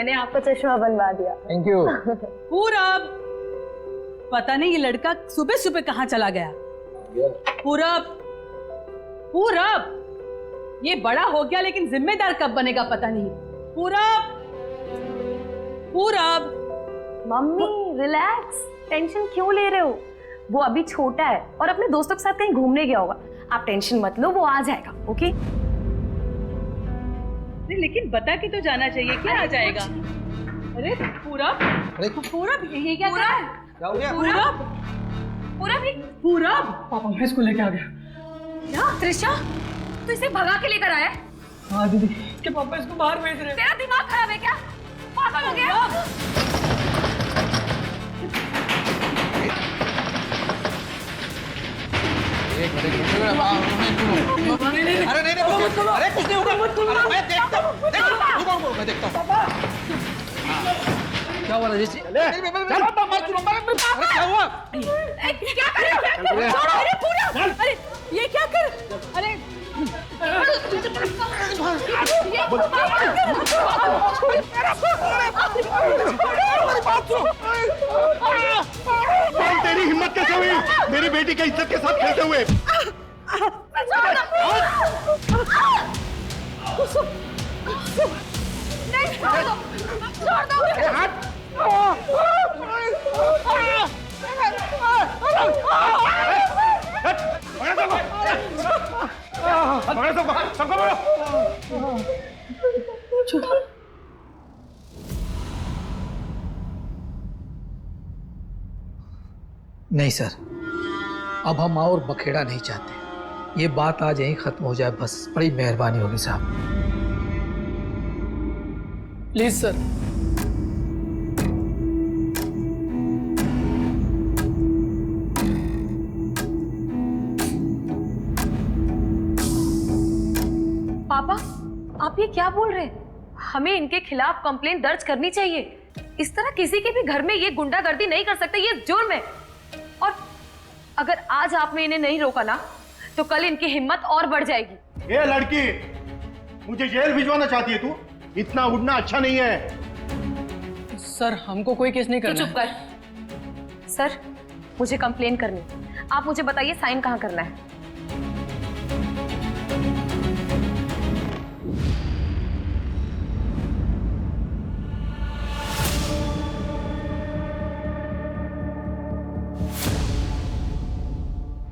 मैंने आपको चश्मा बनवा दिया। Thank you. पूरब, पता नहीं ये लड़का सुबह सुबह कहाँ चला गया। पूरब, पूरब, ये बड़ा हो गया लेकिन जिम्मेदार कब बनेगा पता नहीं। पूरब, पूरब। मम्मी रिलैक्स, टेंशन क्यों ले रहे हो? वो अभी छोटा है और अपने दोस्तों के साथ कहीं घूमने गया होगा। आप टेंशन मत लो, वो आ जाएगा। ओके? लेकिन बता के तो जाना चाहिए, क्या आ जाएगा? अरे पूरब, अरे पूरब, ये क्या कर रहा है? क्या हो गया? पूरब, पूरब। पापा मैं इसको लेके आ गया। क्या त्रिशा, तू इसे भगा के लेकर आया? हाँ दीदी, कि पापा इसको बाहर भेज रहे हैं। तेरा दिमाग खराब है क्या? पागल हो गया? एक मिनट, अरे नहीं, अरे कुछ नहीं होगा। मैं देखता हूँ, मैं देखता हूँ। क्या हुआ राजेश जी? अरे क्या हुआ? क्या कर रहे हो? अरे पूरब, अरे ये क्या कर? अरे तेरी हिम्मत कैसे हुई मेरी बेटी की इज्जत के साथ खेलते हुए? नहीं सर, अब हम और बखेड़ा नहीं चाहते। ये बात आज यहीं खत्म हो जाए बस। बड़ी मेहरबानी होगी साहब। Please sir. पापा, आप ये क्या बोल रहे हैं? हमें इनके खिलाफ कंप्लेंट दर्ज करनी चाहिए। इस तरह किसी के भी घर में ये गुंडागर्दी नहीं कर सकते, ये जुर्म है। और अगर आज आपने इन्हें नहीं रोका ना, तो कल इनकी हिम्मत और बढ़ जाएगी। ये लड़की मुझे जेल भिजवाना चाहती है तू? इतना उड़ना अच्छा नहीं है। सर हमको कोई केस नहीं तू करना चुप कर। सर, मुझे कंप्लेन करनी। आप मुझे बताइए साइन कहाँ करना है?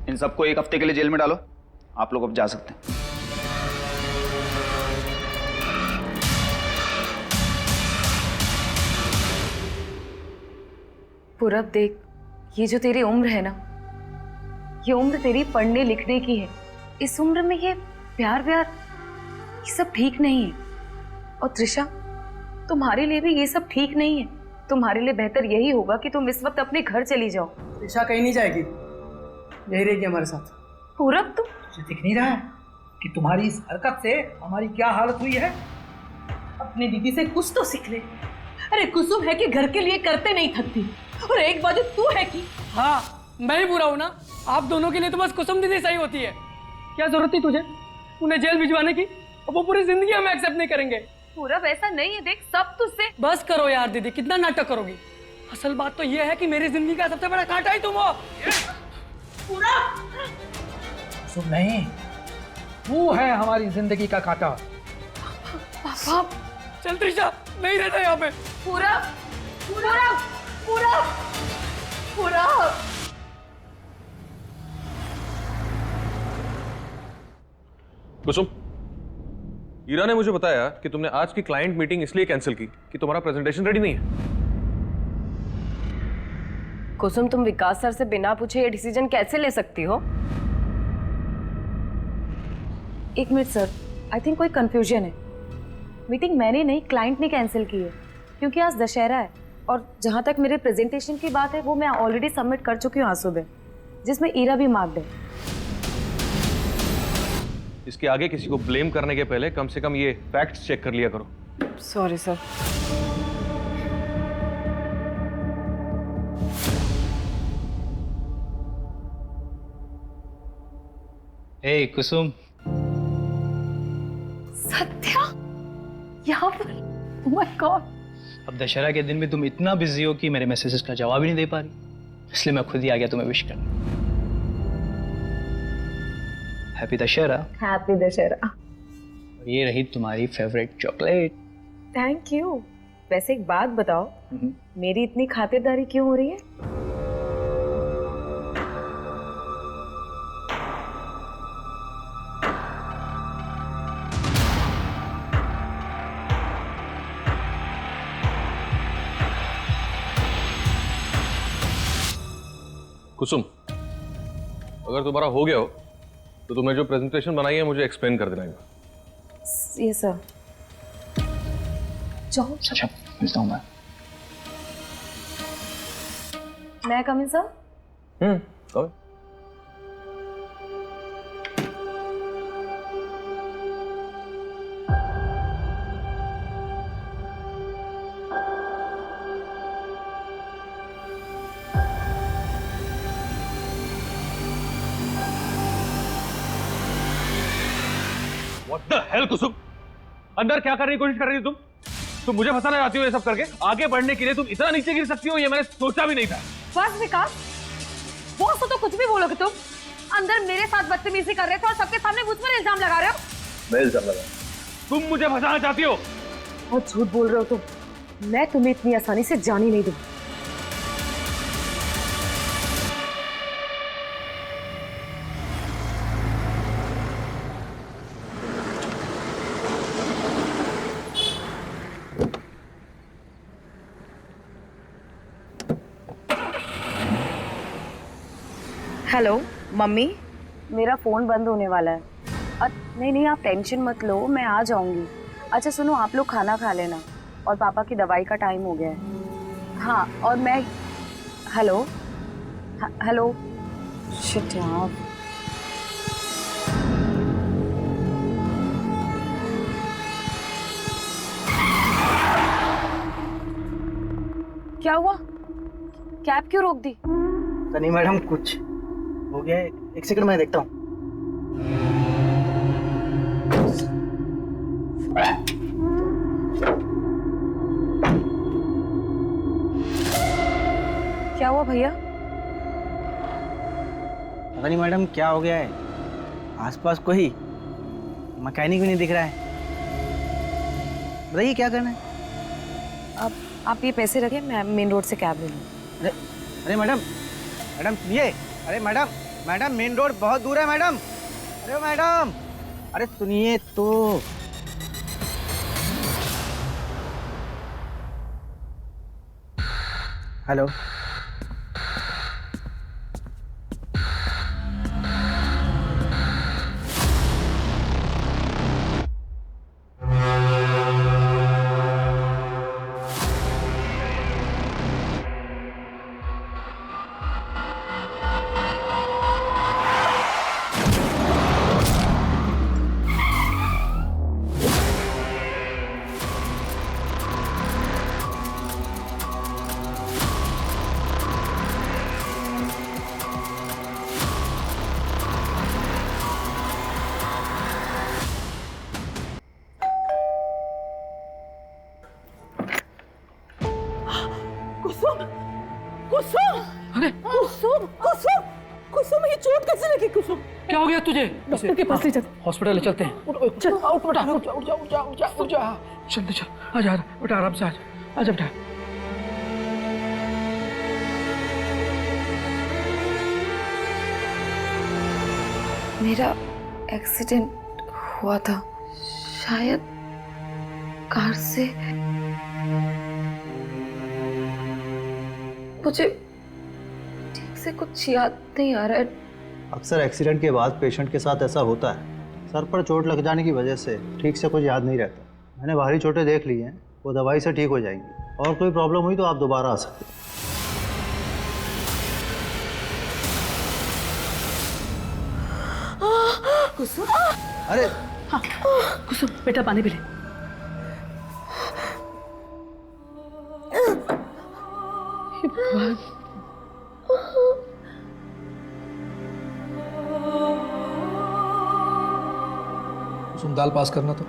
इन सबको 1 हफ्ते के लिए जेल में डालो। आप लोग अब जा सकते हैं। पूरब देख, ये जो तेरी उम्र है ना, ये उम्र तेरी पढ़ने लिखने की है। इस उम्र में ये प्यार व्यार ये सब ठीक नहीं है। और त्रिशा, तुम्हारे लिए भी ये सब ठीक नहीं है। तुम्हारे लिए बेहतर यही होगा कि तुम इस वक्त अपने घर चली जाओ। ईशा कहीं नहीं जाएगी, यही रहेगी हमारे साथ। पूरब, तुम तुझे दिख नहीं रहा है कि तुम्हारी इस हरकत से हमारी क्या हालत हुई है? अपनी दीदी से कुछ तो सीख ले। अरे कुसुम है कि घर के लिए करते नहीं थकती, और एक बाजू तू है कि हाँ मैं ही बुरा हूँ ना। आप दोनों के लिए तो बस कुसुम दीदी सही होती है। क्या जरूरत थी तुझे उन्हें जेल भिजवाने की? और वो पूरी जिंदगी हमें एक्सेप्ट नहीं करेंगे। पूरब, ऐसा नहीं है। देख, सब तुझसे। बस करो यार दीदी, कितना नाटक करोगी? असल बात तो ये है कि मेरी जिंदगी का सबसे बड़ा कांटा ही तुम हो। सुन नहीं, वो है हमारी जिंदगी का कांटा। पापा, चल त्रिशा, नहीं रहना यहाँ पे। पूरब, पूरब, पूरब, पूरब। कुसुम, ईरा ने मुझे बताया कि तुमने आज की क्लाइंट मीटिंग इसलिए कैंसिल की कि तुम्हारा प्रेजेंटेशन रेडी नहीं है। कुसुम, तुम विकास सर से बिना पूछे ये डिसीजन कैसे ले सकती हो? एक मिनट सर, आई थिंक कोई कंफ्यूजन है। मीटिंग मैंने नहीं, क्लाइंट ने कैंसिल की है, क्योंकि आज दशहरा है। और जहां तक मेरे प्रेजेंटेशन की बात है, वो मैं ऑलरेडी सबमिट कर चुकी हूँ आज सुबह, जिसमें ईरा भी मार्क्ड है। इसके आगे किसी को ब्लेम करने के पहले कम से कम ये फैक्ट्स चेक कर लिया करो। Sorry sir. Hey Kusum, Satya यहाँ पर? Oh my God. अब दशहरा के दिन भी तुम इतना बिजी हो कि मेरे मैसेजेस का जवाब ही नहीं दे पा रही, इसलिए मैं खुद ही आ गया तुम्हें विश करने। हैप्पी दशहरा। हैप्पी दशहरा। और ये रही तुम्हारी फेवरेट चॉकलेट। Thank you. वैसे एक बात बताओ, मेरी इतनी खातिरदारी क्यों हो रही है? कुसुम, अगर तुम्हारा हो गया हो तो तुम्हें जो प्रेजेंटेशन बनाई है मुझे एक्सप्लेन कर देना है। ये सर। जाओ। अच्छा, मिलता हूँ मैं। मैं कम इन सर? कहो। What the hell, कुसुम? अंदर क्या करने की कोशिश कर रही हो तुम मुझे फंसाना चाहती हो ये सब करके? आगे बढ़ने के लिए तुम इतना नीचे गिर सकती हो, ये मैंने सोचा भी नहीं था। बस विकास, बॉस तो कुछ भी बोलोगे तुम। अंदर मेरे साथ बदतमीजी कर रहे थे और सबके सामने मुझ पर इल्जाम लगा रहे हो। मैं इल्जाम लगा? तुम मुझे फंसाना चाहती हो? बहुत झूठ बोल रहे हो तुम। मैं तुम्हें इतनी आसानी से जान ही नहीं दूंगी। हेलो मम्मी, मेरा फ़ोन बंद होने वाला है। नहीं, आप टेंशन मत लो, मैं आ जाऊंगी। अच्छा सुनो, आप लोग खाना खा लेना और पापा की दवाई का टाइम हो गया है। हाँ, और मैं हेलो शिट यार। क्या हुआ? कैब क्यों रोक दी? नहीं मैडम, कुछ हो गया है। एक सेकंड मैं देखता हूँ। क्या हुआ भैया? पता नहीं मैडम क्या हो गया है, आसपास कोई मैकेनिक भी नहीं दिख रहा है। बताइए क्या करना है? आप ये पैसे रखिए, मैं मेन रोड से कैब ले लूँ। अरे मैडम सुनिए। अरे मैडम मेन रोड बहुत दूर है मैडम। अरे मैडम, अरे सुनिए तो। हेलो, कुसुम, ये चोट कैसे लगी कुसुम? क्या हो गया तुझे? डॉक्टर के पास ले चल। हॉस्पिटल ले चलते हैं। चल उठ बेटा, उठ जा। चल आजा बेटा, आराम से आजा बेटा। मेरा एक्सीडेंट हुआ था शायद कार से। मुझे ठीक से कुछ याद नहीं आ रहा है। अक्सर एक्सीडेंट के बाद पेशेंट के साथ ऐसा होता है। सर पर चोट लग जाने की वजह से ठीक से कुछ याद नहीं रहता। मैंने बाहरी चोटें देख ली हैं, वो दवाई से ठीक हो जाएंगी। और कोई प्रॉब्लम हुई तो आप दोबारा आ सकते हैं। कुसुम, अरे हाँ कुसुम बेटा, पानी पी ले। तुम दाल पास करना तो।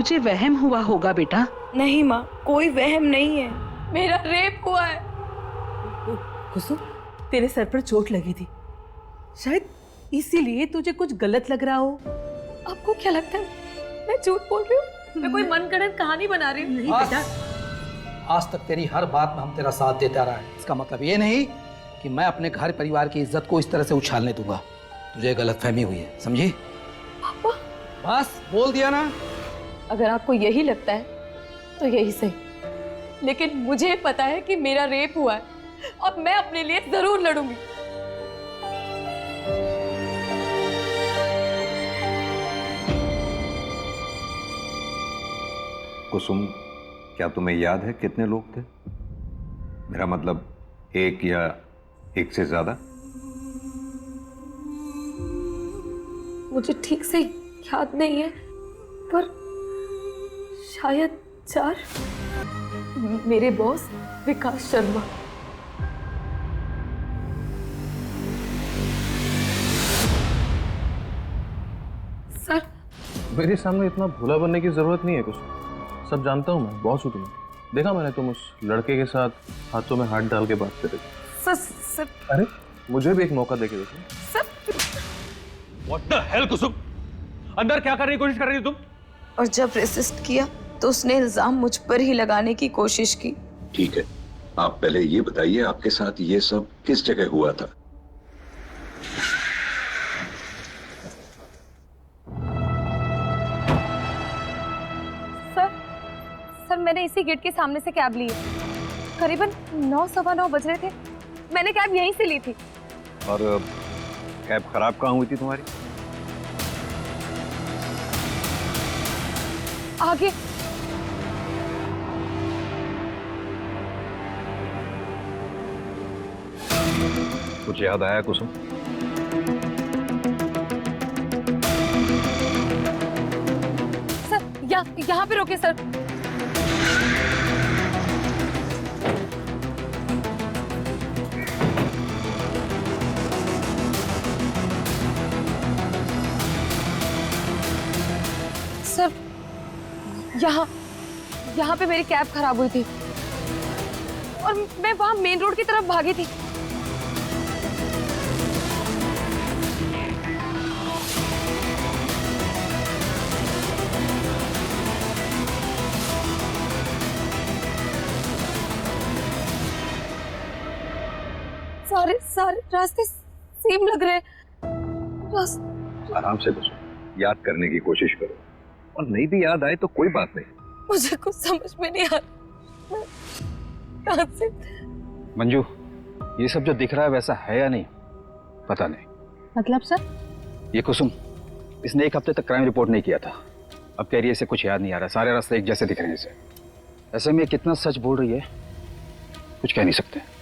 तुझे वहम हुआ होगा बेटा। नहीं माँ, कोई वहम नहीं है, मेरा रेप हुआ है। कुसुम, तेरे सर पर चोट लगी थी, शायद इसीलिए तुझे कुछ गलत लग रहा हो। आपको क्या लगता है मैं झूठ बोल रही हूँ? मैं कोई मनगढ़ंत कहानी बना रही हूँ? नहीं बेटा, आज तक तेरी हर बात में हम तेरा साथ देता रहा है। इसका मतलब ये नहीं कि मैं अपने घर परिवार की इज्जत को इस तरह से उछालने दूंगा। तुझे गलतफहमी हुई है, समझी? पापा, बस बोल दिया ना। अगर आपको यही लगता है तो यही सही, लेकिन मुझे पता है कि मेरा रेप हुआ है। अब मैं अपने लिए जरूर लड़ूंगी। कुसुम, क्या तुम्हें याद है कितने लोग थे? मेरा मतलब एक या एक से ज्यादा? मुझे ठीक से याद नहीं है, पर शायद 4। मेरे बॉस विकास शर्मा, सर। मेरे सामने इतना भोला बनने की जरूरत नहीं है कुछ। सब जानता हूँ मैं, बॉस हूँ तुम्हें। देखा मैंने तुम उस लड़के के साथ हाथों में हाथ डाल के बात कर रहे थे। सर। अरे मुझे भी एक मौका देके देखो। सर। What the hell कुसुम? अंदर क्या करने की कोशिश कर रही हो तुम? और जब रेसिस्ट किया तो उसने इल्जाम मुझ पर ही लगाने की कोशिश की। ठीक है, आप पहले ये बताइए आपके साथ ये सब किस जगह हुआ था? सर, मैंने इसी गेट के सामने से कैब ली है। करीबन 9 सवा 9 बज रहे थे। मैंने कैब यहीं से ली थी। और कैब खराब कहाँ हुई थी तुम्हारी? आगे। कुछ याद आया कुसुम? सर, यहाँ पे रोके सर। सर, यहाँ पे मेरी कैब खराब हुई थी और मैं वहां मेन रोड की तरफ भागी थी। सारे रास्ते सेम लग रहे हैं। आराम से कुसुम, याद करने की कोशिश करो, और नहीं भी याद आए तो कोई बात नहीं। मुझे कुछ समझ में नहीं आ रहा। कहां से? मंजू, ये सब जो दिख रहा है वैसा है या नहीं पता नहीं। मतलब सर? ये कुसुम, इसने 1 हफ्ते तक क्राइम रिपोर्ट नहीं किया था। अब कह रही है इसे कुछ याद नहीं आ रहा, सारे रास्ते एक जैसे दिख रहे हैं इसे। ऐसे में कितना सच बोल रही है कुछ कह नहीं सकते।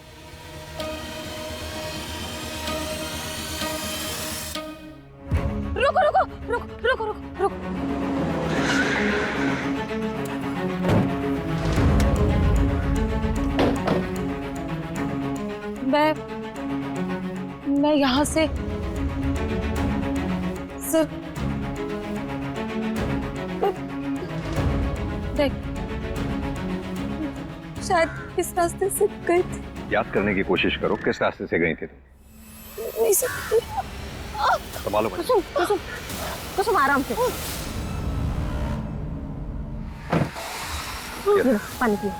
रुको। मैं यहाँ से सर, देख, शायद इस रास्ते से गई थी। याद करने की कोशिश करो, किस रास्ते से गई थी तुम? संभालो मुझे। कुसुम आराम से। पानी पियो।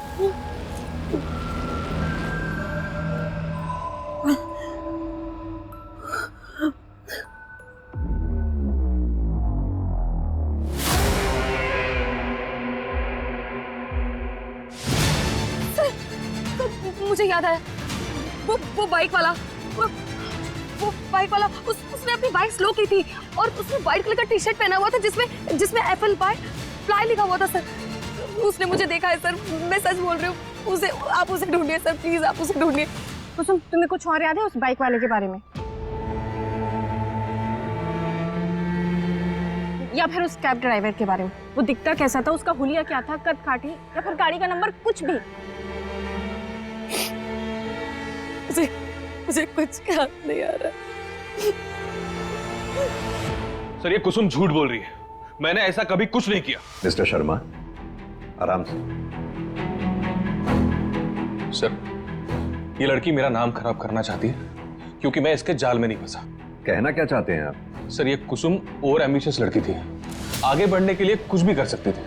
मुझे याद आया, वो बाइक वाला, वो बाइक वाला उसने अपनी बाइक स्लो की थी और उसने व्हाइट कलर का टी शर्ट पहना हुआ था जिसमें एप्पल पाई फ्लाई लिखा हुआ था सर। उसने मुझे देखा है सर, मैं सच बोल रही हूँ। आप उसे ढूंढिए सर, प्लीज आप उसे ढूंढिए। कुसुम, तुम्हें कुछ और याद है उस बाइक वाले के बारे में, या फिर उस कैब ड्राइवर के बारे में? वो दिखता कैसा था, उसका हुलिया क्या था, कद काठी या फिर गाड़ी का नंबर, कुछ भी? मुझे कुछ याद नहीं आ रहा। सर, ये कुसुम झूठ बोल रही है। मैंने ऐसा कभी कुछ नहीं किया। मिस्टर शर्मा, आराम से। सर, ये लड़की मेरा नाम खराब करना चाहती है क्योंकि मैं इसके जाल में नहीं फंसा। कहना क्या चाहते हैं आप? सर, ये कुसुम ओवर एम्बिशियस लड़की थी, आगे बढ़ने के लिए कुछ भी कर सकती थी।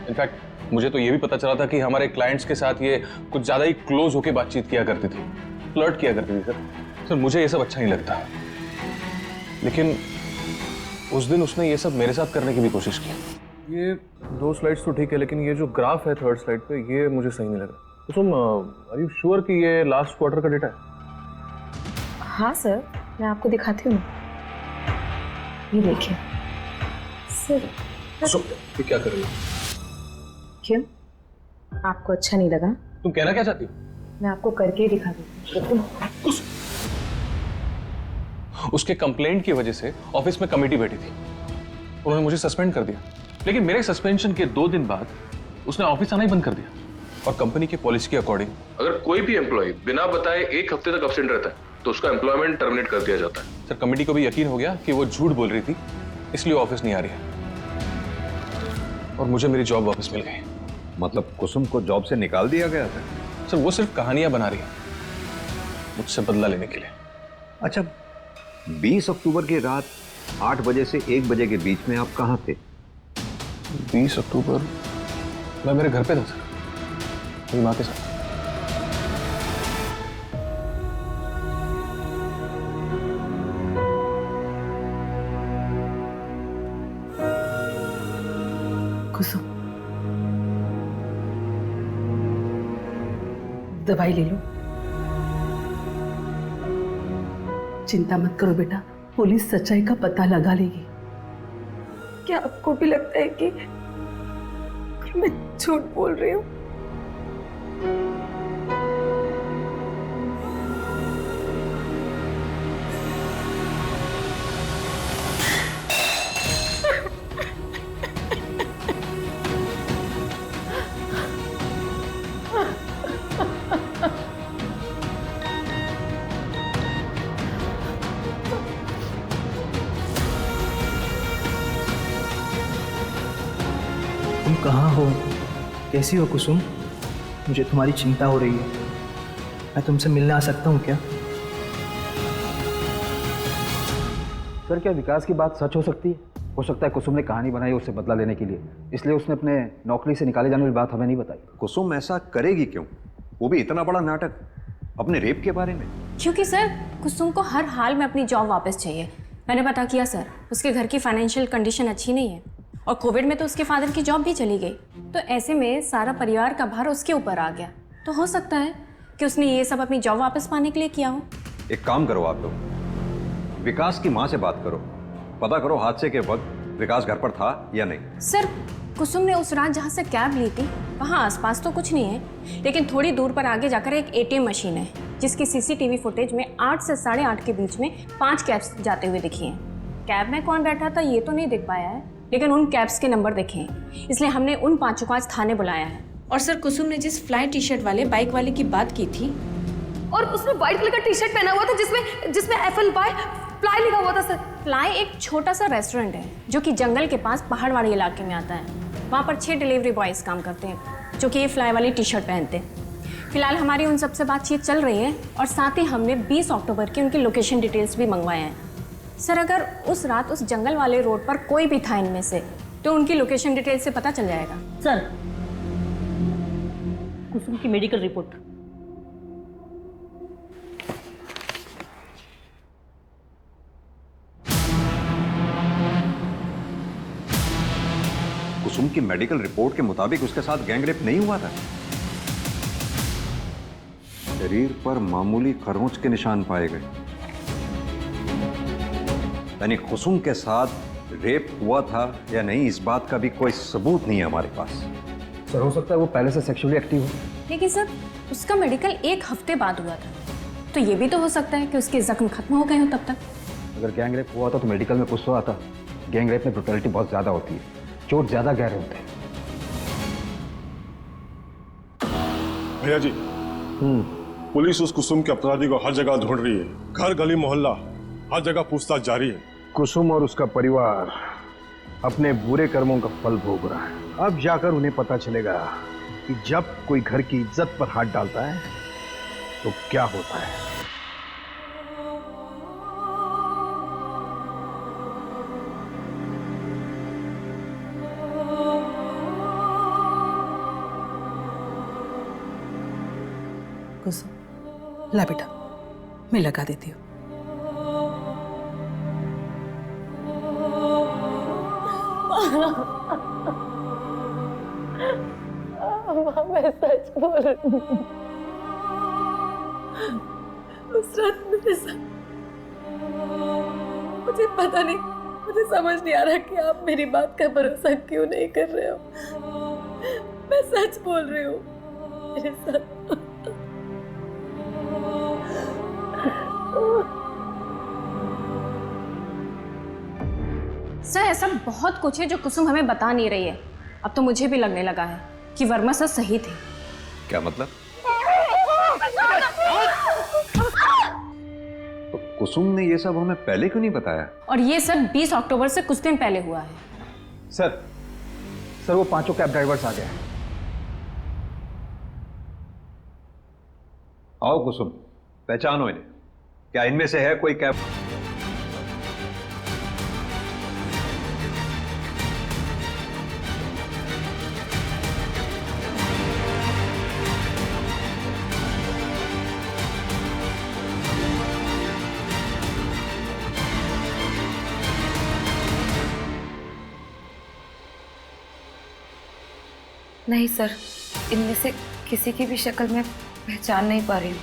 इनफैक्ट मुझे तो ये भी पता चला था कि हमारे क्लाइंट्स के साथ ये कुछ ज्यादा ही क्लोज होकर बातचीत किया करती थी, फ्लर्ट किया करती थी। सर मुझे ये सब अच्छा नहीं लगता, लेकिन उस दिन उसने ये सब मेरे साथ करने की भी कोशिश की। ये 2 स्लाइड्स तो ठीक है, लेकिन ये जो ग्राफ है 3rd स्लाइड पे, ये मुझे सही नहीं लगा। तो तुम आर यू श्योर कि ये लास्ट क्वार्टर का डेटा है? हाँ सर, मैं आपको दिखाती हूँ। ये देखिए सर। ये क्या कर रही हो? क्यों, आपको अच्छा नहीं लगा? तुम कहना क्या चाहती हो? मैं आपको करके ही दिखा दूँ। उसके कंप्लेंट की वजह से ऑफिस में कमेटी बैठी थी, उन्होंने मुझे सस्पेंड कर दिया, लेकिन मेरे सस्पेंशन के 2 दिन बाद उसने ऑफिस आना ही बंद कर दिया। और कंपनी की पॉलिसी के अकॉर्डिंग अगर कोई भी एम्प्लॉय बिना बताए 1 हफ्ते तक अब्सेंट रहता है तो उसका एम्प्लॉयमेंट टर्मिनेट कर दिया जाता है। सर, कमेटी को भी यकीन हो गया कि वो झूठ बोल रही थी, इसलिए ऑफिस नहीं आ रही है और मुझे मेरी जॉब वापस मिल गई। मतलब कुसुम को जॉब से निकाल दिया गया था? सर, वो सिर्फ कहानियां बना रही है मुझसे बदला लेने के लिए। अच्छा, 20 अक्टूबर की रात 8 बजे से 1 बजे के बीच में आप कहाँ थे? 20 अक्टूबर मैं मेरे घर पे था सर, मेरी माँ के साथ। कुसुम, दवाई ले लो। चिंता मत करो बेटा, पुलिस सच्चाई का पता लगा लेगी। क्या आपको भी लगता है कि मैं झूठ बोल रही हूँ? तुम कहाँ हो? कैसी हो कुसुम? मुझे तुम्हारी चिंता हो रही है। मैं तुमसे मिलने आ सकता हूँ क्या? सर, क्या विकास की बात सच हो सकती है? हो सकता है कुसुम ने कहानी बनाई उससे बदला लेने के लिए, इसलिए उसने अपने नौकरी से निकाले जाने वाली बात हमें नहीं बताई। कुसुम ऐसा करेगी क्यों? वो भी इतना बड़ा नाटक अपने रेप के बारे में। क्योंकि सर, कुसुम को हर हाल में अपनी जॉब वापस चाहिए। मैंने पता किया सर, उसके घर की फाइनेंशियल कंडीशन अच्छी नहीं है और कोविड में तो उसके फादर की जॉब भी चली गई, तो ऐसे में सारा परिवार का भार उसके ऊपर आ गया। तो हो सकता है कि उसने ये सब अपनी जॉब वापस पाने के लिए किया हो। एक काम करो आप लोग, विकास की माँ से बात करो, पता करो हादसे के वक्त विकास घर पर था या नहीं। सर, कुसुम ने उस रात जहाँ से कैब ली थी वहाँ आसपास तो कुछ नहीं है, लेकिन थोड़ी दूर पर आगे जाकर एक ATM मशीन है जिसकी CCTV फुटेज में 8 से 8:30 के बीच में 5 कैब्स जाते हुए दिखी हैं। कैब में कौन बैठा था ये तो नहीं दिख पाया है, लेकिन उन कैब्स के नंबर देखे हैं, इसलिए हमने उन 5 को आज थाने बुलाया है। और सर, कुसुम ने जिस फ्लाई टी-शर्ट वाले बाइक वाले की बात की थी, और उसने व्हाइट कलर का टी-शर्ट पहना हुआ था जिसमें FLY फ्लाई लिखा हुआ था। सर, फ्लाई एक छोटा सा रेस्टोरेंट है जो कि जंगल के पास पहाड़वाड़ी इलाके में आता है। वहाँ पर 6 डिलीवरी बॉयज़ काम करते हैं जो कि ये फ्लाई वाली टी-शर्ट पहनते हैं। फिलहाल हमारी उन सबसे बातचीत चल रही है और साथ ही हमने 20 अक्टूबर की उनकी लोकेशन डिटेल्स भी मंगवाए हैं। सर, अगर उस रात उस जंगल वाले रोड पर कोई भी था इनमें से तो उनकी लोकेशन डिटेल से पता चल जाएगा। सर, कुसुम की मेडिकल रिपोर्ट। कुसुम की मेडिकल रिपोर्ट के मुताबिक उसके साथ गैंगरेप नहीं हुआ था। शरीर पर मामूली खरोंच के निशान पाए गए, यानी कुसुम के साथ रेप हुआ था या नहीं इस बात का भी कोई सबूत नहीं है हमारे पास। सर, हो सकता है वो पहले से सेक्सुअली एक्टिव हो। लेकिन सर, उसका मेडिकल 1 हफ्ते बाद हुआ था, तो ये भी तो हो सकता है कि उसके जख्म खत्म हो गए हो तब तक। अगर गैंगरेप हुआ था तो मेडिकल में कुछ तो आता। गैंगरेप में ब्रुटैलिटी बहुत ज्यादा होती है, चोट ज्यादा गहरे होते हैं। भैया जी, पुलिस उस कुसुम के अपराधी को हर जगह ढूंढ रही है, घर गली मोहल्ला हर जगह पूछताछ जारी है। कुसुम और उसका परिवार अपने बुरे कर्मों का फल भोग रहा है। अब जाकर उन्हें पता चलेगा कि जब कोई घर की इज्जत पर हाथ डालता है तो क्या होता है। कुसुम, ला बेटा, मैं लगा देती हूँ। मैं सच बोल रही हूँ। उस रात मेरे साथ, मुझे पता नहीं, मुझे समझ नहीं आ रहा कि आप मेरी बात का भरोसा क्यों नहीं कर रहे हो। मैं सच बोल रही हूँ, मेरे साथ सर ऐसा बहुत कुछ है जो कुसुम हमें बता नहीं रही है। अब तो मुझे भी लगने लगा है कि वर्मा सर सही थे। क्या मतलब? तो कुसुम ने ये सब हमें पहले क्यों नहीं बताया? और ये सब 20 अक्टूबर से कुछ दिन पहले हुआ है। सर वो 5 कैब ड्राइवर्स आ गए। आओ कुसुम, पहचानो इन्हें। क्या इनमें से है कोई कैब? नहीं सर, इनमें से किसी की भी शक्ल मैं पहचान नहीं पा रही हूँ।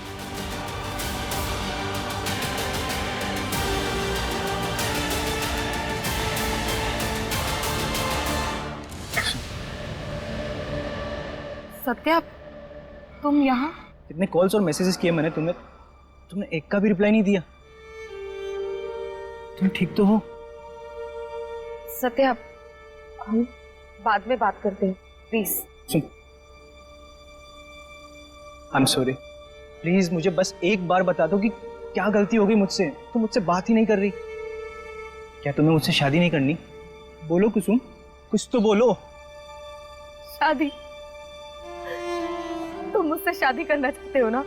सत्या, तुम यहाँ? कितने कॉल्स और मैसेजेस किए मैंने तुम्हें, तुमने एक का भी रिप्लाई नहीं दिया। तुम ठीक तो हो? सत्या, हम बाद में बात करते हैं, please. Soon, I am sorry, please मुझे बस एक बार बता दो कि क्या गलती हो गई मुझसे। तुम मुझसे बात ही नहीं कर रही। क्या तुम्हें मुझसे शादी नहीं करनी? बोलो कुसुम, कुछ तो बोलो। शादी? तुम मुझसे शादी करना चाहते हो ना?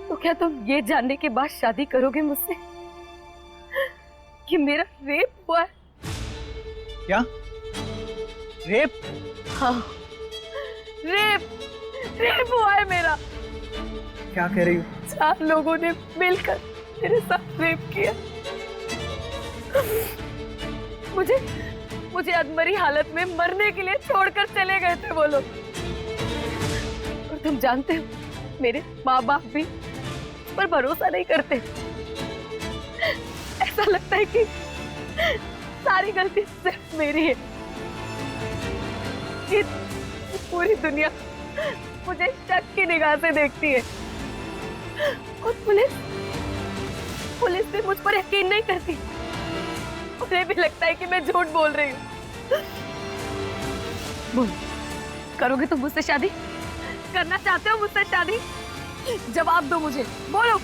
तो क्या तुम ये जानने के बाद शादी करोगे मुझसे कि मेरा रेप हुआ है? क्या? रेप? हाँ, रेप हुआ है मेरा। क्या कह रही हो? 4 लोगों ने मिलकर मेरे साथ रेप किया। मुझे अधमरी हालत में मरने के लिए छोड़कर चले गए थे वो लोग। और तुम जानते हो, मेरे माँ बाप भी पर भरोसा नहीं करते। ऐसा लगता है कि सारी गलती सिर्फ मेरी है। कि पूरी दुनिया मुझे शक की निगाह से देखती है और पुलिस भी मुझ पर यकीन नहीं करती। उन्हें भी लगता है कि मैं झूठ बोल रही हूँ। बोल, करोगे तुम मुझसे शादी? करना चाहते हो मुझसे शादी? जवाब दो मुझे, बोलो।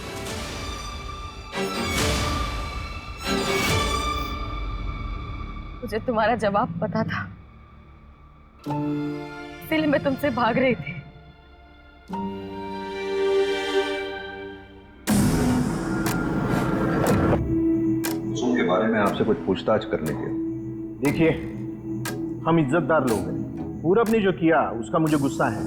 मुझे तुम्हारा जवाब पता था, इसलिए मैं तुमसे भाग रही थी। कुसुम के बारे में आपसे कुछ पूछताछ करने की। देखिए, हम इज्जतदार लोग हैं। पूरब ने जो किया उसका मुझे गुस्सा है,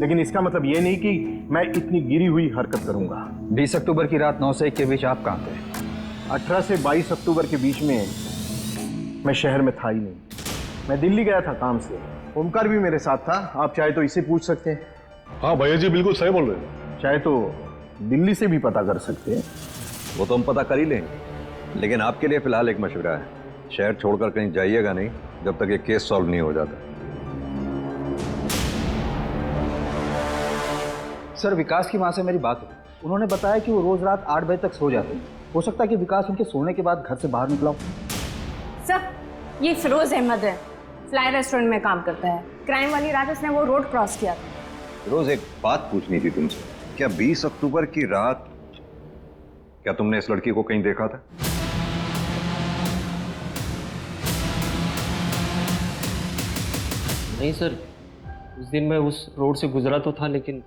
लेकिन इसका मतलब ये नहीं कि मैं इतनी गिरी हुई हरकत करूंगा। 20 अक्टूबर की रात 9 से 1 के बीच आप कहाँ थे? 18 से 22 अक्टूबर के बीच में मैं शहर में था ही नहीं। मैं दिल्ली गया था काम से। ओमकार भी मेरे साथ था, आप चाहे तो इसे पूछ सकते हैं। हाँ भैया जी, बिल्कुल सही बोल रहे हैं। चाहे तो दिल्ली से भी पता कर सकते हैं। वो तो हम पता कर ही लेंगे, लेकिन आपके लिए फिलहाल एक मशवरा है। शहर छोड़कर कहीं जाइएगा नहीं जब तक ये केस सॉल्व नहीं हो जाता। सर, विकास की माँ से मेरी बात हुई। उन्होंने बताया कि वो रोज रात 8 बजे तक सो जाते हैं। हो सकता है कि विकास उनके सोने के बाद घर से बाहर निकला हो। सर, ये फिरोज अहमद है, फ्लाई रेस्टोरेंट में काम करता है। क्राइम वाली रात उसने वो रोड क्रॉस किया था। रोज एक बात पूछनी थी तुमसे। क्या 20 अक्टूबर की रात क्या तुमने इस लड़की को कहीं देखा था? नहीं सर, उस दिन मैं उस रोड से गुजरा तो था, लेकिन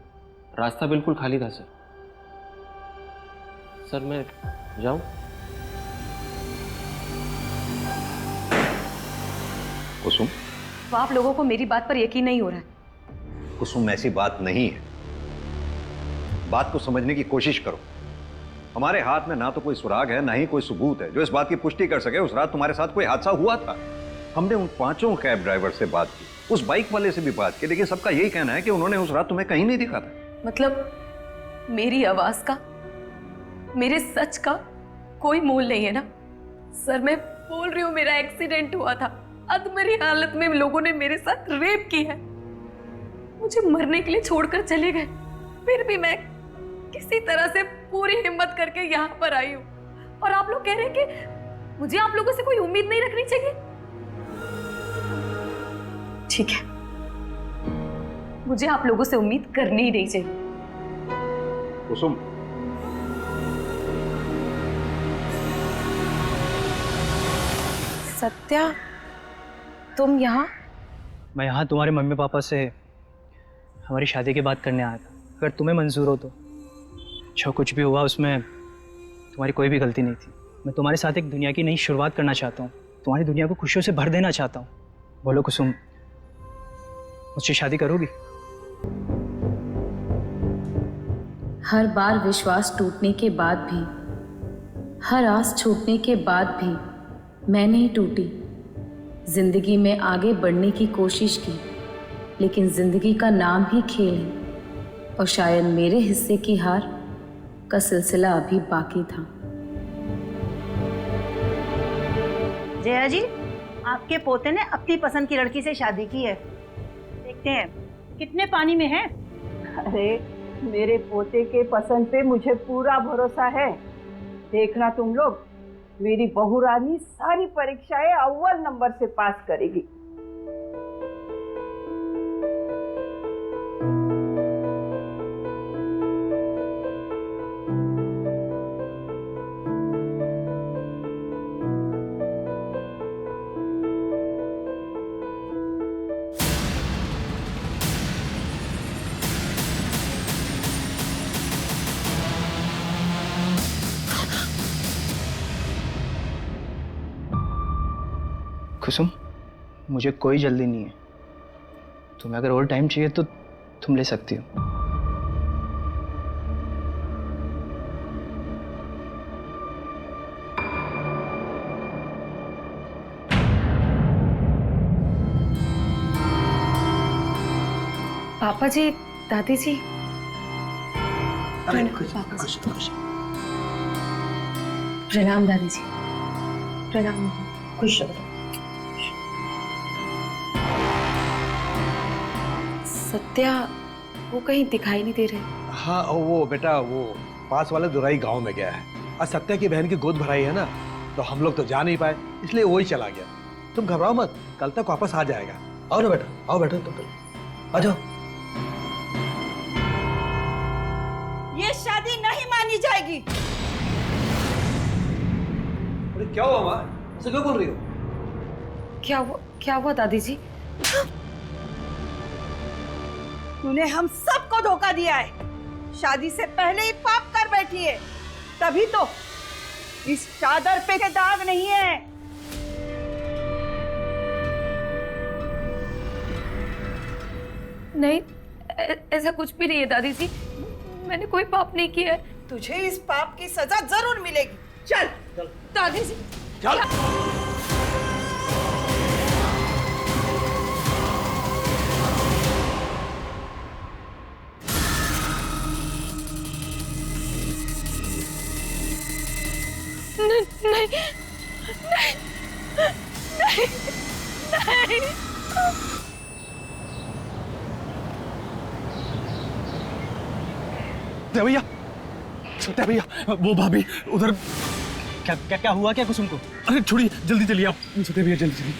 रास्ता बिल्कुल खाली था सर। सर मैं जाऊं? कुसुम, तो आप लोगों को मेरी बात पर यकीन नहीं हो रहा है? कुसुम ऐसी बात नहीं है। बात को समझने की कोशिश करो। हमारे हाथ में ना तो कोई सुराग है, ना ही कोई सबूत है जो इस बात की पुष्टि कर सके उस रात तुम्हारे साथ कोई हादसा हुआ था। हमने उन 5 कैब ड्राइवर से बात की, उस बाइक वाले से भी बात की, लेकिन सबका यही कहना है कि उन्होंने उस रात तुम्हें कहीं नहीं दिखा था। मतलब मेरी आवाज का, मेरे सच का कोई मोल नहीं है ना? सर मैं बोल रही हूँ, मेरा एक्सीडेंट हुआ था, अधमरी हालत में लोगों ने मेरे साथ रेप की है, मुझे मरने के लिए छोड़कर चले गए, फिर भी मैं किसी तरह से पूरी हिम्मत करके यहाँ पर आई हूँ, और आप लोग कह रहे हैं कि मुझे आप लोगों से कोई उम्मीद नहीं रखनी चाहिए। ठीक है, मुझे आप लोगों से उम्मीद करनी ही नहीं चाहिए। कुसुम, सत्या, तुम यहाँ? मैं यहाँ तुम्हारे मम्मी पापा से हमारी शादी की बात करने आया था। अगर तुम्हें मंजूर हो तो। जो कुछ भी हुआ उसमें तुम्हारी कोई भी गलती नहीं थी। मैं तुम्हारे साथ एक दुनिया की नई शुरुआत करना चाहता हूँ, तुम्हारी दुनिया को खुशियों से भर देना चाहता हूँ। बोलो कुसुम, मुझसे शादी करोगी? हर बार विश्वास टूटने के बाद भी, हर आस छूटने के बाद भी मैं नहीं टूटी। जिंदगी में आगे बढ़ने की कोशिश की, लेकिन जिंदगी का नाम ही खेल है, और शायद मेरे हिस्से की हार का सिलसिला अभी बाकी था। जया जी, आपके पोते ने अपनी पसंद की लड़की से शादी की है। देखते हैं कितने पानी में है। अरे मेरे पोते के पसंद पे मुझे पूरा भरोसा है। देखना तुम लोग, मेरी बहू रानी सारी परीक्षाएं अव्वल नंबर से पास करेगी। कुसुम, मुझे कोई जल्दी नहीं है। तुम्हें अगर और टाइम चाहिए तो तुम ले सकती हो। पापा जी, दादी जी, प्रणाम दादी जी। प्रणाम। खुश रहो। सत्या, वो कहीं दिखाई नहीं दे रहे। हाँ, वो बेटा वो पास वाले दुराई गांव में गया है। आज सत्या की बहन की गोद भराई है ना, तो हम लोग तो जा नहीं पाए, इसलिए वो ही चला गया। तुम घबराओ मत, कल तक वापस आ जाएगा। आओ ना बेटा, आओ बेटा, तुम आ जाओ। ये शादी नहीं मानी जाएगी। अरे क्या हुआ माँ, ऐसे क्यों बोल रही हो? क्या हुआ दादी जी? तूने हम सबको धोखा दिया है। शादी से पहले ही पाप कर बैठी है, तभी तो इस चादर पे के दाग नहीं है। नहीं, ऐसा कुछ भी नहीं है दादी जी, मैंने कोई पाप नहीं किया है। तुझे इस पाप की सजा जरूर मिलेगी। चल दादी जी, चल। नहीं, नहीं, नहीं। भैया, सत्या भैया, वो भाभी उधर। क्या क्या क्या हुआ क्या कुसुम को? अरे छोड़िए, जल्दी चलिए आप। सत्या भैया जल्दी चलिए।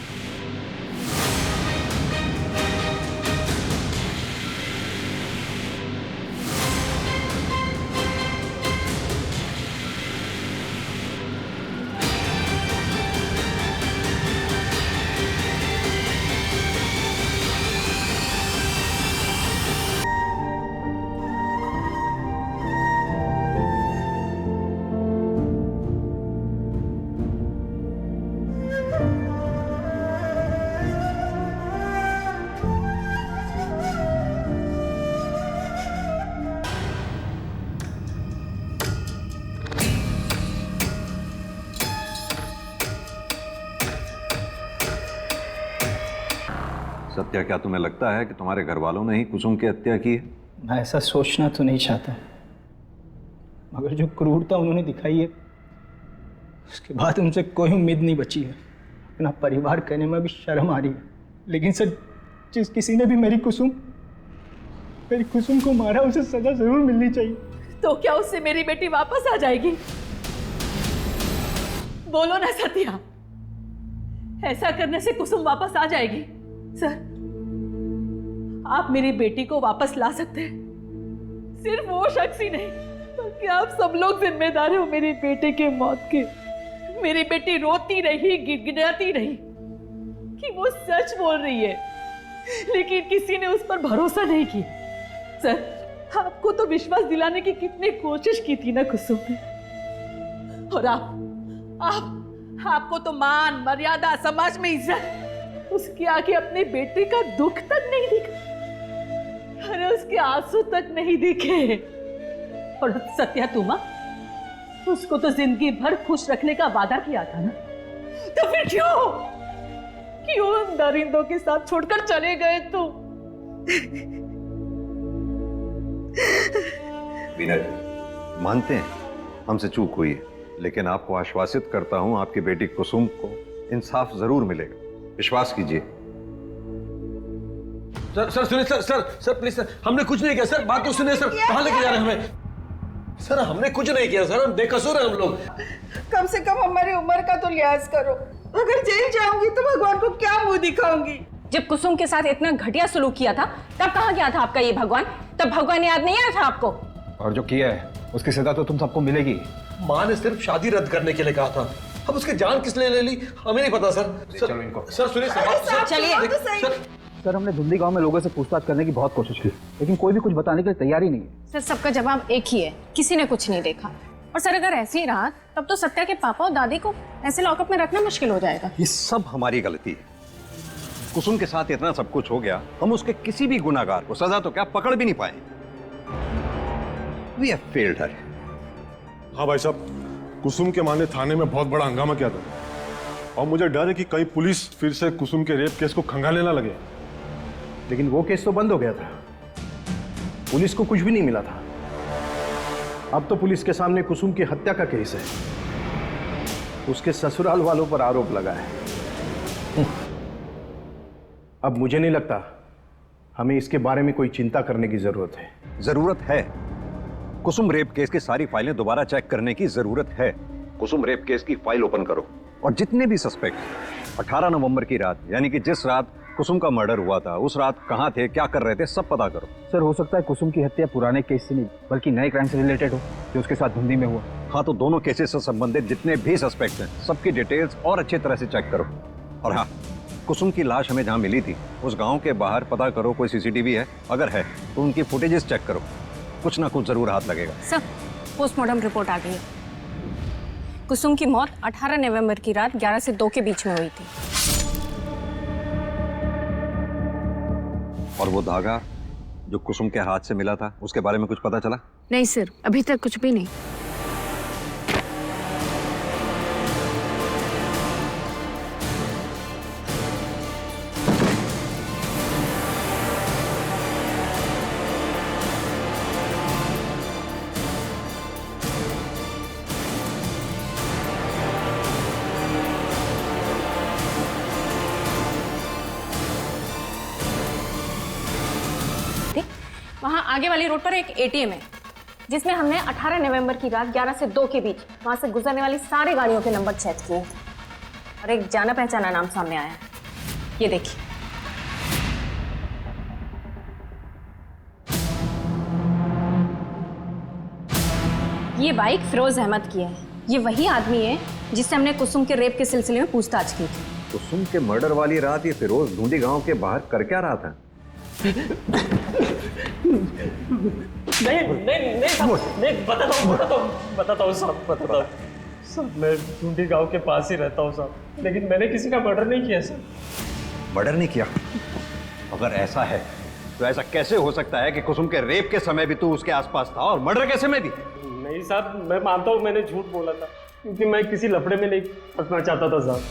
सत्या, क्या तुम्हें लगता है कि तुम्हारे घर वालों ने ही कुसुम की हत्या की है? मैं ऐसा सोचना तो नहीं चाहता, मगर जो क्रूरता उन्होंने दिखाई है उसके बाद उनसे कोई उम्मीद नहीं बची है। अपना परिवार कहने में भी शर्म आ रही है। लेकिन सर, जिस किसी ने भी मेरी कुसुम को मारा उसे सजा जरूर मिलनी चाहिए। तो क्या उससे मेरी बेटी वापस आ जाएगी? बोलो ना सत्या, ऐसा करने से कुसुम वापस आ जाएगी? सर, आप मेरी बेटी को वापस ला सकते हैं। सिर्फ वो शख्स ही नहीं बल्कि आप सब लोग जिम्मेदार हो मेरी बेटी के मौत के। मेरी बेटी रोती रही, गिड़गिड़ाती रही कि वो सच बोल रही है, लेकिन किसी ने उस पर भरोसा नहीं किया। सर, आपको तो विश्वास दिलाने की कितनी कोशिश की थी ना कुसुम ने, और आपको तो मान मर्यादा, समाज में इज्जत, उसके आगे अपने बेटे का दुख तक नहीं दिखा। अरे उसके आंसू तक नहीं दिखे। और सत्या तुमा, उसको तो जिंदगी भर खुश रखने का वादा किया था ना, तो फिर क्यों उन दरिंदों के साथ छोड़कर चले गए? तो वीना जी, मानते हैं हमसे चूक हुई है, लेकिन आपको आश्वासित करता हूं आपकी बेटी कुसुम को इंसाफ जरूर मिलेगा, विश्वास कीजिए। सर सुनिए, सर प्लीज सर, हमने कुछ नहीं किया सर, बात तो सुनिए सर। कहाँ लेके जा रहे हैं हमें? सर हमने कुछ नहीं किया सर, हम बेकसूर हैं हम लोग। कम से कम हमारी उम्र का तो लिहाज करो। अगर जेल जाऊंगी तो भगवान को क्या मुंह दिखाऊंगी? जब कुसुम के साथ इतना घटिया सलूक किया था तब कहाँ गया था आपका ये भगवान? तब भगवान याद नहीं आया था आपको? और जो किया है उसकी सजा तो तुम सबको मिलेगी। माँ ने सिर्फ शादी रद्द करने के लिए कहा था, अब उसकी जान किस लिए ले ली हमें नहीं पता सर। चलो इनको। सर सुनिए सर, चलिए। सर हमने धुंधी गांव में लोगों से पूछताछ करने की बहुत कोशिश की, लेकिन कोई भी कुछ बताने के लिए तैयार ही नहीं है। सर सबका जवाब एक ही है, किसी ने कुछ नहीं देखा। और सर अगर ऐसे ही रहा तब तो सत्या के पापा और दादी को ऐसे लॉकअप में रखना मुश्किल हो जाएगा। ये सब हमारी गलती है। कुसुम के साथ इतना सब कुछ हो गया, हम उसके किसी भी गुनाहगार को सजा तो क्या पकड़ भी नहीं पाए। We have failed her. हाँ भाई साहब, कुसुम के मां ने थाने में बहुत बड़ा हंगामा किया था, और मुझे डर है कि कहीं पुलिस फिर से कुसुम के रेप केस को खंगालने ना लगे। लेकिन वो केस तो बंद हो गया था, पुलिस को कुछ भी नहीं मिला था। अब तो पुलिस के सामने कुसुम की हत्या का केस है, उसके ससुराल वालों पर आरोप लगा है। अब मुझे नहीं लगता हमें इसके बारे में कोई चिंता करने की जरूरत है। जरूरत है। कुसुम रेप केस की सारी फाइलें दोबारा चेक करने की जरूरत है। कुसुम रेप केस की फाइल ओपन करो और जितने भी सस्पेक्ट 18 नवंबर की रात, यानी कि जिस रात कुसुम का मर्डर हुआ था, उस रात कहाँ थे, क्या कर रहे थे, सब पता करो। सर हो सकता है कुसुम की हत्या पुराने केस से नहीं बल्कि नए क्राइम से रिलेटेड हो जो उसके साथ धुंधी में हुआ। हाँ, तो दोनों केसेस से संबंधित जितने भी सस्पेक्ट हैं सबकी डिटेल्स और अच्छी तरह से चेक करो। और हाँ, कुसुम की लाश हमें जहाँ मिली थी उस गांव के बाहर पता करो कोई सीसीटीवी है, अगर है तो उनकी फुटेजेस चेक करो, कुछ ना कुछ जरूर हाथ लगेगा। सर पोस्टमार्टम रिपोर्ट आ गई है। कुसुम की मौत 18 नवंबर की रात 11 से 2 के बीच में हुई थी। और वो धागा जो कुसुम के हाथ से मिला था उसके बारे में कुछ पता चला? नहीं सर, अभी तक कुछ भी नहीं। वहाँ आगे वाली रोड पर एक एटीएम है जिसमें हमने 18 नवंबर की रात 11 से 2 के बीच वहां से गुजरने वाली सारी गाड़ियों के नंबर चेक किए और एक जाना पहचाना नाम सामने आया है। ये देखिए, ये बाइक फिरोज अहमद की है। ये वही आदमी है जिससे हमने कुसुम के रेप के सिलसिले में पूछताछ की थी। कुसुम के मर्डर वाली रात ये फिरोज ढूंढी गांव के बाहर कर क्या रहा था? नहीं बताता हूँ साहब, मैं ढूंढी गांव के पास ही रहता हूँ साहब, लेकिन मैंने किसी का मर्डर नहीं किया सर। मर्डर नहीं किया? अगर ऐसा है तो ऐसा कैसे हो सकता है कि कुसुम के रेप के समय भी तू उसके आसपास था और मर्डर के समय भी? नहीं साहब, मैं मानता हूँ मैंने झूठ बोला था क्योंकि मैं किसी लफड़े में नहीं फंसना चाहता था साहब।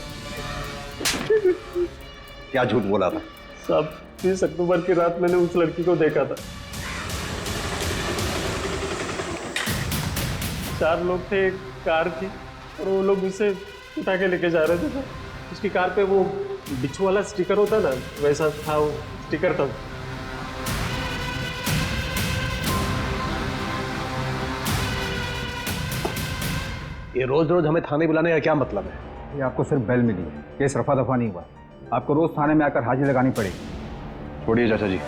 क्या झूठ बोला था? साहब 30 अक्टूबर की रात मैंने उस लड़की को देखा था। 4 लोग थे, एक कार थी और वो लोग उसे उठा के लेके जा रहे थे। उसकी कार पे वो बिच्छू वाला स्टिकर होता ना, वैसा था वो स्टिकर था। ये रोज रोज हमें थाने बुलाने का क्या मतलब है? ये आपको सिर्फ बेल मिली है, केस रफा दफा नहीं हुआ। आपको रोज थाने में आकर हाजिरी लगानी पड़ेगी। छोड़िए चाचा जी,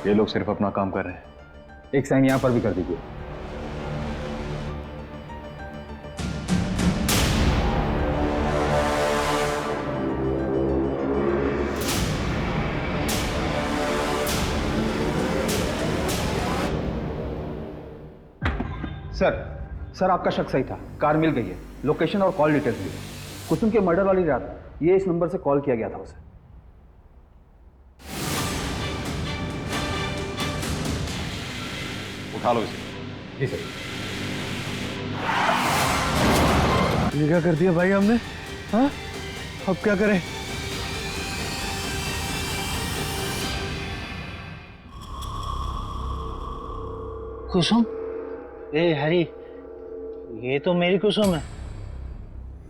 ये लोग सिर्फ अपना काम कर रहे हैं। एक साइन यहाँ पर भी कर दीजिए। सर आपका शक सही था, कार मिल गई है, लोकेशन और कॉल डिटेल्स भी है। कुसुम के मर्डर वाली रात ये इस नंबर से कॉल किया गया था उसे। उठा लो इसे। जी सर। ये क्या कर दिया भाई हमने? हाँ, अब क्या करें? कुसुम? ए हरी, ये तो मेरी कुसुम है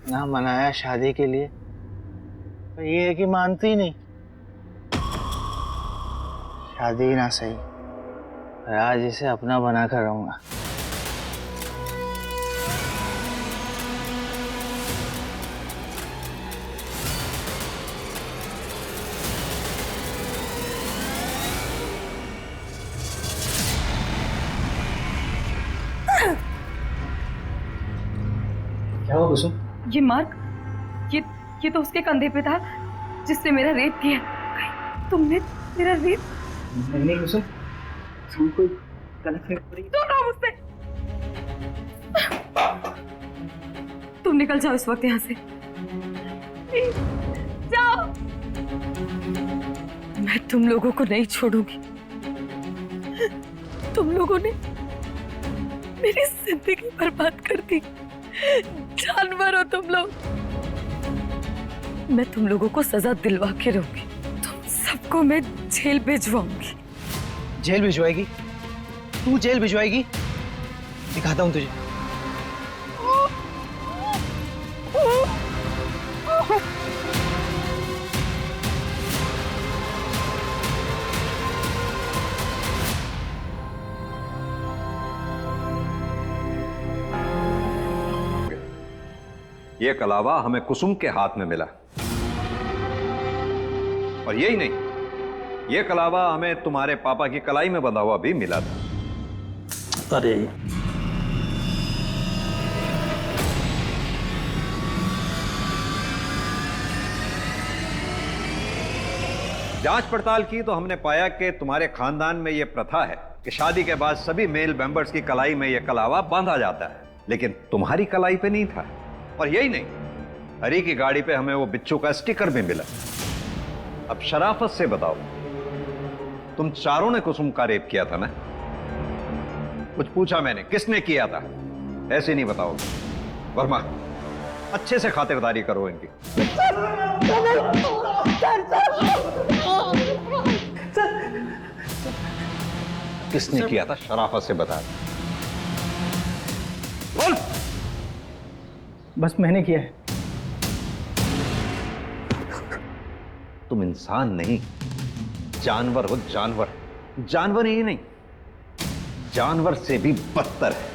ना, मनाया शादी के लिए, पर ये है कि मानती ही नहीं। शादी ना सही, पर आज इसे अपना बनाकर रहूंगा। क्या हुआ कुसुम? ये मार्क, ये तो उसके कंधे पे था जिसने मेरा रेप किया। तुमने मेरा रेप? नहीं कुसुम, तुम कोई गलत फहमी। दूर रहो मुझसे। तुम निकल जाओ इस वक्त यहाँ से, जाओ। मैं तुम लोगों को नहीं छोड़ूंगी। तुम लोगों ने मेरी जिंदगी बर्बाद कर दी। जानवर हो तुम लोग। मैं तुम लोगों को सजा दिलवा के रहूंगी। तुम सबको मैं जेल भिजवाऊंगी। जेल भिजवाएगी? तू जेल भिजवाएगी? दिखाता हूं तुझे। ये कलावा हमें कुसुम के हाथ में मिला, और यही नहीं, ये कलावा हमें तुम्हारे पापा की कलाई में बंधा हुआ भी मिला था। अरे जांच पड़ताल की तो हमने पाया कि तुम्हारे खानदान में यह प्रथा है कि शादी के बाद सभी मेल मेंबर्स की कलाई में यह कलावा बांधा जाता है, लेकिन तुम्हारी कलाई पे नहीं था। और यही नहीं, हरी की गाड़ी पे हमें वो बिच्छू का स्टिकर भी मिला। अब शराफत से बताओ, तुम चारों ने कुसुम का रेप किया था ना? कुछ पूछा मैंने, किसने किया था? ऐसे नहीं बताओगे। वर्मा, अच्छे से खातिरदारी करो इनकी। किसने किया था? शराफत से बता। बोल। बस मैंने किया है। तुम इंसान नहीं, जानवर हो। जानवर, जानवर ही नहीं, जानवर से भी बदतर है।